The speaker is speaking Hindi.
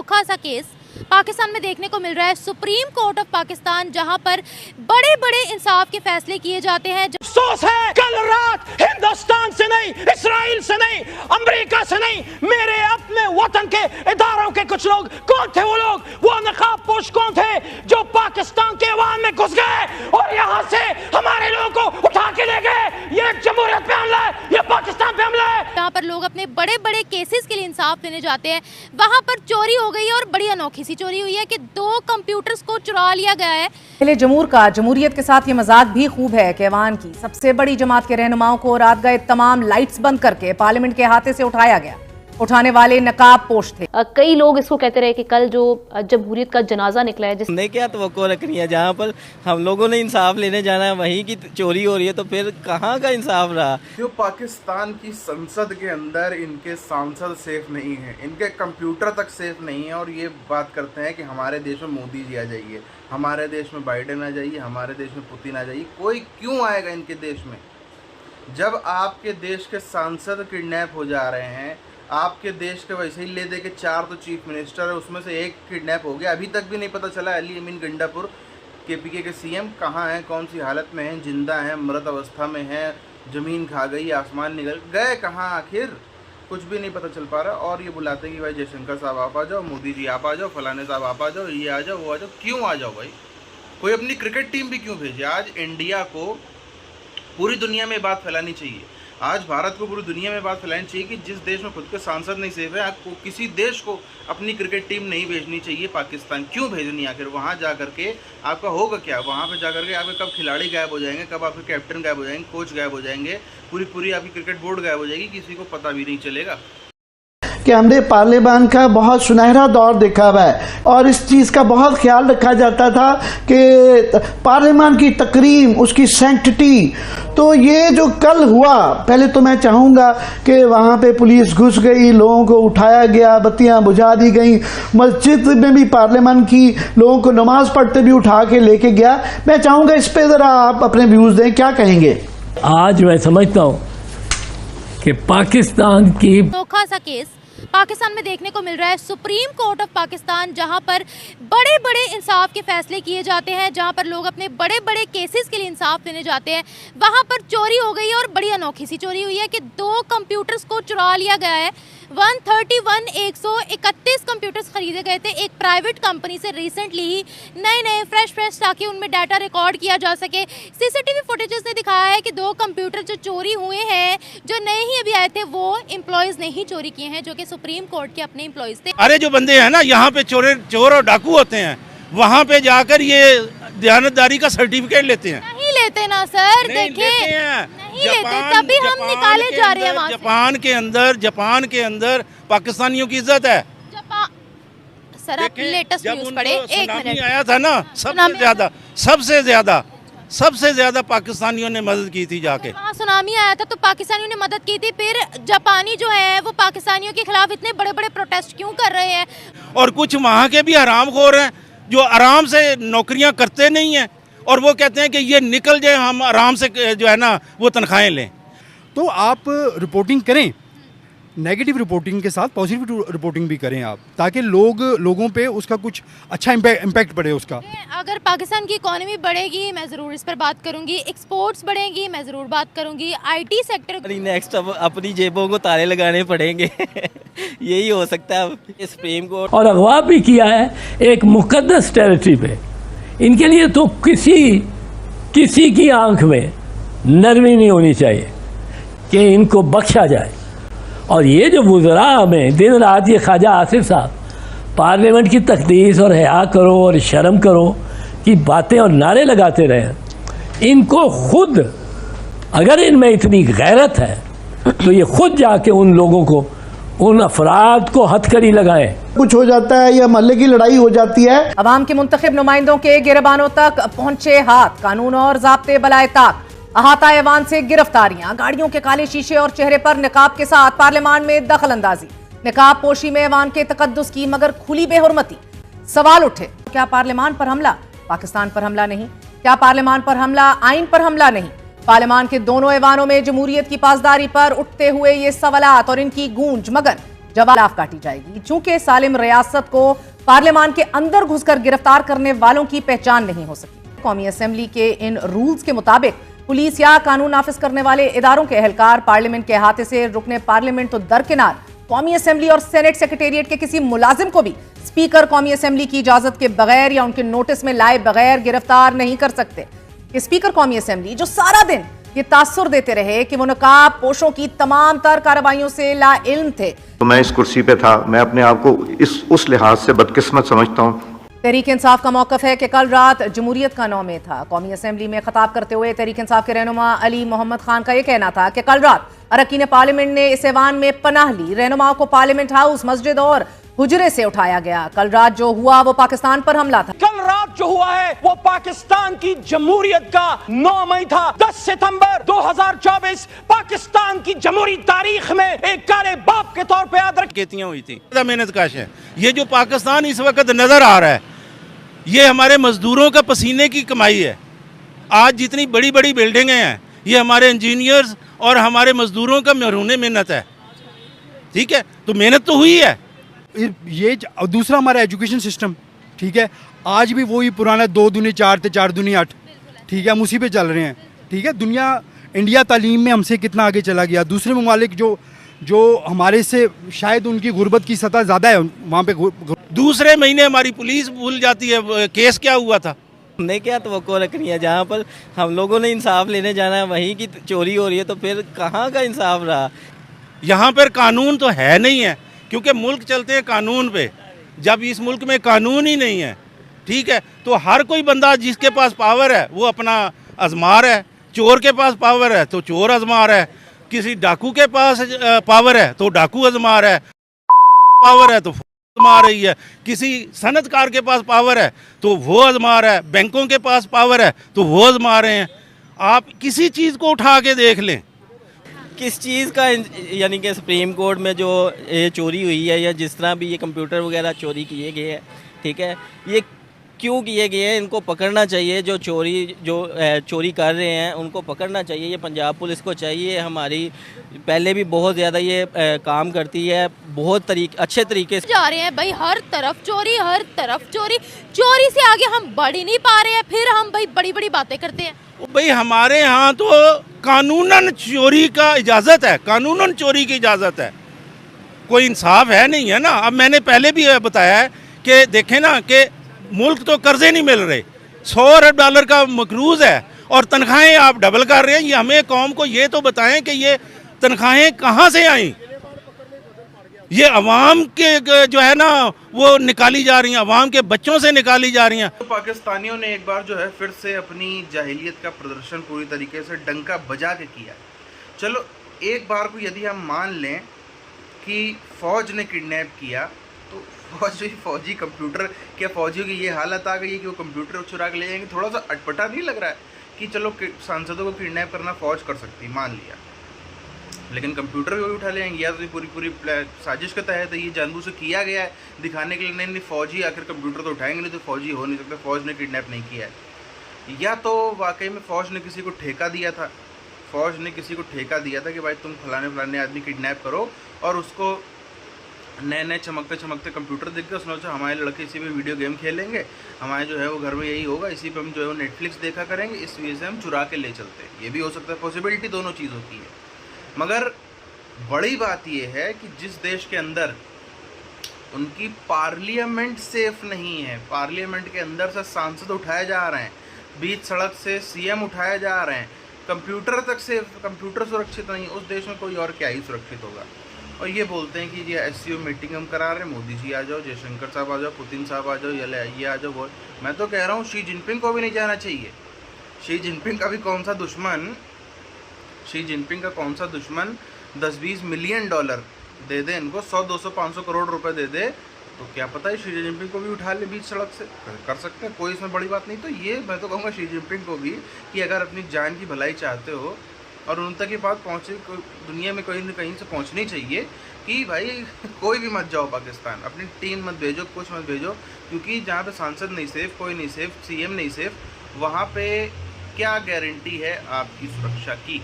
अनोखा सा केस पाकिस्तान में देखने को मिल रहा है। सुप्रीम कोर्ट ऑफ पाकिस्तान, जहां पर बड़े बड़े इंसाफ के फैसले किए जाते हैं। अफसोस है कल रात हिंदुस्तान से नहीं, इस्राइल से नहीं, अमेरिका से नहीं, मेरे अपने वतन के इदारों के कुछ लोग, कौन थे वो लोग? वो नकाब पोश कौन थे जो पाकिस्तान के अवाम में घुस गए और यहाँ से हमारे लोगों को उठा के ले गए? ये जमहूरियत पे हमला है, ये पाकिस्तान पे हमला है। जहाँ पर लोग अपने बड़े बड़े केसेस के लिए इंसाफ लेने जाते हैं, वहाँ पर चोरी हो गई और बड़ी अनोखी सी चोरी हुई है कि 2 कंप्यूटर्स को चुरा लिया गया है। पहले जमूर का जमहूरियत के साथ ये मजाक भी खूब है कि ऐवान की सबसे बड़ी जमात के रहनुमाओं को रात गए तमाम लाइट्स बंद करके पार्लियामेंट के अहाते से उठाया गया। उठाने वाले नकाब पोश थे। कई लोग इसको कहते रहे कि कल जो जमहूरियत का जनाजा निकला है, जिसने क्या तवक्को रखनी है, जहाँ पर हम लोगों ने इंसाफ लेने जाना है वहीं की चोरी हो रही है, तो फिर कहाँ का इंसाफ रहा? जो पाकिस्तान की संसद के अंदर इनके सांसद सेफ नहीं हैं, इनके कंप्यूटर तक सेफ नहीं है, और ये बात करते हैं कि हमारे देश में मोदी जी आ जाइए, हमारे देश में बाइडेन आ जाइए, हमारे देश में पुतिन आ जाइए। कोई क्यों आएगा इनके देश में? जब आपके देश के सांसद किडनैप हो जा रहे हैं, आपके देश के वैसे ही ले दे के 4 तो चीफ मिनिस्टर है, उसमें से 1 किडनैप हो गया। अभी तक भी नहीं पता चला अली अमीन गंडापुर केपीके के सीएम कहाँ हैं, कौन सी हालत में हैं, जिंदा हैं, मृत अवस्था में हैं, ज़मीन खा गई, आसमान निकल गए, कहाँ आखिर कुछ भी नहीं पता चल पा रहा। और ये बुलाते हैं कि भाई जयशंकर साहब आप आ जाओ, मोदी जी आप आ जाओ, फलाने साहब आप आ जाओ, ये आ जाओ, वो आ जाओ। क्यों आ जाओ भाई? कोई अपनी क्रिकेट टीम भी क्यों भेजे? आज इंडिया को पूरी दुनिया में बात फैलानी चाहिए, आज भारत को पूरी दुनिया में बात फैलानी चाहिए कि जिस देश में खुद के सांसद नहीं सेफ है, आपको किसी देश को अपनी क्रिकेट टीम नहीं भेजनी चाहिए। पाकिस्तान क्यों भेजनी? आखिर वहाँ जा करके आपका होगा क्या? वहाँ पे जा करके आपके कब खिलाड़ी गायब हो जाएंगे, कब आपके कैप्टन गायब हो जाएंगे, कोच गायब हो जाएंगे, पूरी आपकी क्रिकेट बोर्ड गायब हो जाएगी, किसी को पता भी नहीं चलेगा कि हमने पार्लियामेंट का बहुत सुनहरा दौर देखा हुआ है, और इस चीज़ का बहुत ख्याल रखा जाता था कि पार्लियामेंट की तकरीम, उसकी सैंक्टिटी। तो ये जो कल हुआ, पहले तो मैं चाहूँगा कि वहाँ पे पुलिस घुस गई, लोगों को उठाया गया, बत्तियाँ बुझा दी गई, मस्जिद में भी पार्लियामेंट की लोगों को नमाज पढ़ते भी उठा के लेके गया। मैं चाहूँगा इस पर ज़रा आप अपने व्यूज़ दें, क्या कहेंगे? आज मैं समझता हूँ कि पाकिस्तान की अनोखा सा केस पाकिस्तान में देखने को मिल रहा है। सुप्रीम कोर्ट ऑफ पाकिस्तान, जहां पर बड़े बड़े इंसाफ के फैसले किए जाते हैं, जहां पर लोग अपने बड़े बड़े केसेस के लिए इंसाफ लेने जाते हैं, वहां पर चोरी हो गई और बड़ी अनोखी सी चोरी हुई है कि 2 कंप्यूटर्स को चुरा लिया गया है। 131 कंप्यूटर्स खरीदे गए थे एक प्राइवेट कंपनी से रिसेंटली ही, नए फ्रेश ताकि उनमें डाटा रिकॉर्ड किया जा सके। सीसीटीवी फुटेजेस ने दिखाया है कि 2 कंप्यूटर जो चोरी हुए हैं, जो नए ही अभी आए थे, वो एम्प्लॉयज़ ने ही चोरी किए हैं, जो कि सुप्रीम कोर्ट के अपने एम्प्लॉयज़ थे। अरे जो बंदे हैं ना यहाँ पे चोर और डाकू होते हैं, वहाँ पे जाकर ये दयानतदारी का सर्टिफिकेट लेते हैं। नहीं लेते ना सर, देखिए नहीं लेते, तभी हम निकाले जा रहे हैं वहाँ से। जापान के अंदर पाकिस्तानियों की इज्जत है। सर आप लेटेस्ट न्यूज़ पढ़े, 1 मिनट। आया था ना, सबसे ज्यादा पाकिस्तानियों ने मदद की थी जाके। वहाँ सुनामी आया था तो पाकिस्तानियों ने मदद की थी, फिर जापानी जो है वो पाकिस्तानियों के खिलाफ इतने बड़े बड़े प्रोटेस्ट क्यों कर रहे हैं? और कुछ वहाँ के भी हरामखोर हैं जो आराम से नौकरियाँ करते नहीं हैं, और वो कहते हैं कि ये निकल जाए, हम आराम से जो है ना वो तनख्वाहें लें। तो आप रिपोर्टिंग करें, नेगेटिव रिपोर्टिंग के साथ पॉजिटिव रिपोर्टिंग भी करें आप, ताकि लोगों पे उसका कुछ अच्छा इम्पैक्ट पड़े उसका। अगर पाकिस्तान की इकोनॉमी बढ़ेगी मैं ज़रूर इस पर बात करूंगी, एक्सपोर्ट्स बढ़ेंगी मैं ज़रूर बात करूंगी, आईटी सेक्टर नेक्स्ट अब अपनी जेबों को ताले लगाने पड़ेंगे यही हो सकता है। सुप्रीम कोर्ट और अगवा भी किया है एक मुकद्दस टेरिटरी पे, इनके लिए तो किसी की आंख में नरमी नहीं होनी चाहिए कि इनको बख्शा जाए। और ये जो वुज़रा में दिन रात ये ख्वाजा आसिफ साहब पार्लियामेंट की तकदीस और हया करो और शर्म करो की बातें और नारे लगाते रहे, इनको खुद, अगर इनमें इतनी गैरत है तो ये खुद जाके उन लोगों को, उन अफराद को हथकड़ी लगाएं। कुछ हो जाता है या महल्ले की लड़ाई हो जाती है, अवाम के मुंतखब नुमाइंदों के गिरबानों तक पहुंचे हाथ, कानून और ज़ाब्ते बलाए ताक, अहाता ऐवान से गिरफ्तारियां, गाड़ियों के काले शीशे और चेहरे पर निकाब के साथ पार्लियामान में दखल अंदाजी, निकाब पोशी में ऐवान के तकद्दुस की मगर खुली बेहुरमती। सवाल उठे, क्या पार्लियामान पर हमला पाकिस्तान पर हमला नहीं? क्या पार्लियामान पर हमला आइन पर हमला नहीं? पार्लियामान के दोनों ऐवानों में जमहूरियत की पासदारी पर उठते हुए ये सवालात और इनकी गूंज मगर जवाब काटी जाएगी। चूंकि सालिम रियासत को पार्लियामान के अंदर घुसकर गिरफ्तार करने वालों की पहचान नहीं हो सकी। कौमी असेंबली के इन रूल्स के मुताबिक पुलिस या कानून नाफिज करने वाले इदारों के एहलकार पार्लियामेंट के अहाते से रुकने पार्लियामेंट तो दरकिनार, कौमी असेंबली और सेनेट सेक्रेटेरिएट के किसी मुलाजिम को भी स्पीकर कौमी असेंबली की इजाजत के बगैर या उनके नोटिस में लाए बगैर गिरफ्तार नहीं कर सकते। स्पीकर कौमी असेंबली जो सारा दिन ये तासुर देते रहे कि वो नकाब पोशों की तमाम तर कार्रवाइयों से लाइल्म थे। तो मैं इस कुर्सी पे था, मैं अपने आप को उस लिहाज से बदकिस्मत समझता हूँ। तहरीक इंसाफ का मौकफ है कि कल रात जमहूरियत का 9 मई था। कौमी असेंबली में खिताब करते हुए तहरीक इंसाफ के रहनुमा अली मोहम्मद खान का यह कहना था कि कल रात अरकान पार्लियामेंट ने इस ऐवान में पनाह ली। रहनुमाओं को पार्लियामेंट हाउस, मस्जिद और हुजरे से उठाया गया। कल रात जो हुआ वो पाकिस्तान पर हमला था। कल रात जो हुआ है वो पाकिस्तान की जमहूरियत का 9 मई था। 10 सितंबर 2024 पाकिस्तान की जमहूरी तारीख में एक काले बाप के तौर पे याद रखेतियां हुई थी। मेहनत काश है। ये जो पाकिस्तान इस वक्त नजर आ रहा है, ये हमारे मजदूरों का पसीने की कमाई है। आज जितनी बड़ी बड़ी बिल्डिंगें हैं, ये हमारे इंजीनियर्स और हमारे मजदूरों का महरूने मेहनत है। ठीक है, तो मेहनत तो हुई है। ये दूसरा हमारा एजुकेशन सिस्टम, ठीक है, आज भी वही पुराना 2 दूनी 4 थे 4 दूनी 8, ठीक है, हम उसी पे चल रहे हैं। ठीक है, इंडिया तालीम में हमसे कितना आगे चला गया। दूसरे ममालिक जो हमारे से शायद उनकी गुर्बत की सतह ज़्यादा है, वहाँ पे दूसरे महीने हमारी पुलिस भूल जाती है केस क्या हुआ था। हमने क्या तवक्को रखनी है, जहाँ पर हम लोगों ने इंसाफ लेने जाना है वहीं की चोरी हो रही है, तो फिर कहाँ का इंसाफ रहा। यहाँ पर कानून तो है नहीं है, क्योंकि मुल्क चलते हैं कानून पे। जब इस मुल्क में कानून ही नहीं है, ठीक है, तो हर कोई बंदा जिसके पास पावर है वो अपना आजमा रहा है। चोर के पास पावर है तो चोर आजमा रहा है, किसी डाकू के पास पावर है तो डाकू आजमा रहा है, पावर है तो आजमा रही है, किसी सनतकार के पास पावर है तो वो आजमा रहा है, बैंकों के पास पावर है तो वो आजमा रहे हैं। आप किसी चीज़ को उठा के देख लें, किस चीज़ का, यानी कि सुप्रीम कोर्ट में जो ये चोरी हुई है या जिस तरह भी ये कंप्यूटर वगैरह चोरी किए गए हैं, ठीक है, ये क्यों किए गए हैं, इनको पकड़ना चाहिए। जो चोरी कर रहे हैं उनको पकड़ना चाहिए। ये पंजाब पुलिस को चाहिए। हमारी पहले भी बहुत ज़्यादा ये काम करती है, बहुत अच्छे तरीके से जा रहे हैं भाई। हर तरफ चोरी, हर तरफ चोरी। चोरी से आगे हम बढ़ ही नहीं पा रहे हैं, फिर हम भाई बड़ी बड़ी बातें करते हैं। भाई हमारे यहाँ तो कानूनन चोरी का इजाज़त है, कानूनन चोरी की इजाज़त है, कोई इंसाफ है नहीं है ना। अब मैंने पहले भी बताया है कि देखें ना कि मुल्क तो कर्जे नहीं मिल रहे, $100 अरब का मकरूज है और तनख्वाहें आप डबल कर रहे हैं। ये हमें कौम को ये तो बताएं कि ये तनख्वाहें कहाँ से आई। ये अवाम के जो है ना वो निकाली जा रही हैं, अवाम के बच्चों से निकाली जा रही हैं। तो पाकिस्तानियों ने एक बार जो है फिर से अपनी जाहिलियत का प्रदर्शन पूरी तरीके से डंका बजा के किया। चलो एक बार को यदि हम मान लें कि फ़ौज ने किडनैप किया, तो फौजी कंप्यूटर, क्या फौजियों की ये हालत आ गई है कि वो कंप्यूटर चुरा के ले जाएंगे। थोड़ा सा अटपटा नहीं लग रहा है कि चलो सांसदों को किडनैप करना फ़ौज कर सकती, मान लिया, लेकिन कंप्यूटर भी उठा ले जाएंगे। या तो पूरी साजिश के तहत ये जानबूझ से किया गया है दिखाने के लिए, नहीं फौजी आखिर कंप्यूटर तो उठाएंगे नहीं तो फौजी हो नहीं सकते, फ़ौज ने किडनैप नहीं किया है। या तो वाकई में फ़ौज ने किसी को ठेका दिया था, कि भाई तुम फलाने आदमी किडनैप करो, और उसको नए चमकते कंप्यूटर देख के उसने सोचा हमारे लड़के इसी पे वीडियो गेम खेलेंगे, हमारे जो है वो घर में यही होगा, इसी पे हम जो है वो नेटफ्लिक्स देखा करेंगे, इस वजह से हम चुरा के ले चलते हैं। ये भी हो सकता है, पॉसिबिलिटी दोनों चीज़ होती है। मगर बड़ी बात ये है कि जिस देश के अंदर उनकी पार्लियामेंट सेफ नहीं है, पार्लियामेंट के अंदर से सांसद उठाए जा रहे हैं, बीच सड़क से सीएम उठाए जा रहे हैं, कंप्यूटर सुरक्षित नहीं, उस देश में कोई और क्या ही सुरक्षित होगा। और ये बोलते हैं कि ये SCO मीटिंग हम करा रहे हैं, मोदी जी आ जाओ, जयशंकर साहब आ जाओ, पुतिन साहब आ जाओ, ये आ जाओ, वो। मैं तो कह रहा हूँ शी जिनपिंग को भी नहीं जाना चाहिए। शी जिनपिंग का कौन सा दुश्मन 10-20 मिलियन डॉलर दे दे इनको, 100, 200, 500 करोड़ रुपए दे दे, तो क्या पता है शी जिनपिंग को भी उठा ले बीच सड़क से, कर सकते हैं, कोई इसमें बड़ी बात नहीं। तो ये मैं तो कहूँगा शी जिनपिंग को भी कि अगर अपनी जान की भलाई चाहते हो और उन तक की बात पहुँचे, दुनिया में कहीं न कहीं से पहुँचनी चाहिए कि भाई कोई भी मत जाओ पाकिस्तान, अपनी टीम मत भेजो, कुछ मत भेजो, क्योंकि जहाँ पे सांसद नहीं सेफ, कोई नहीं सेफ, CM नहीं सेफ, वहाँ पे क्या गारंटी है आपकी सुरक्षा की।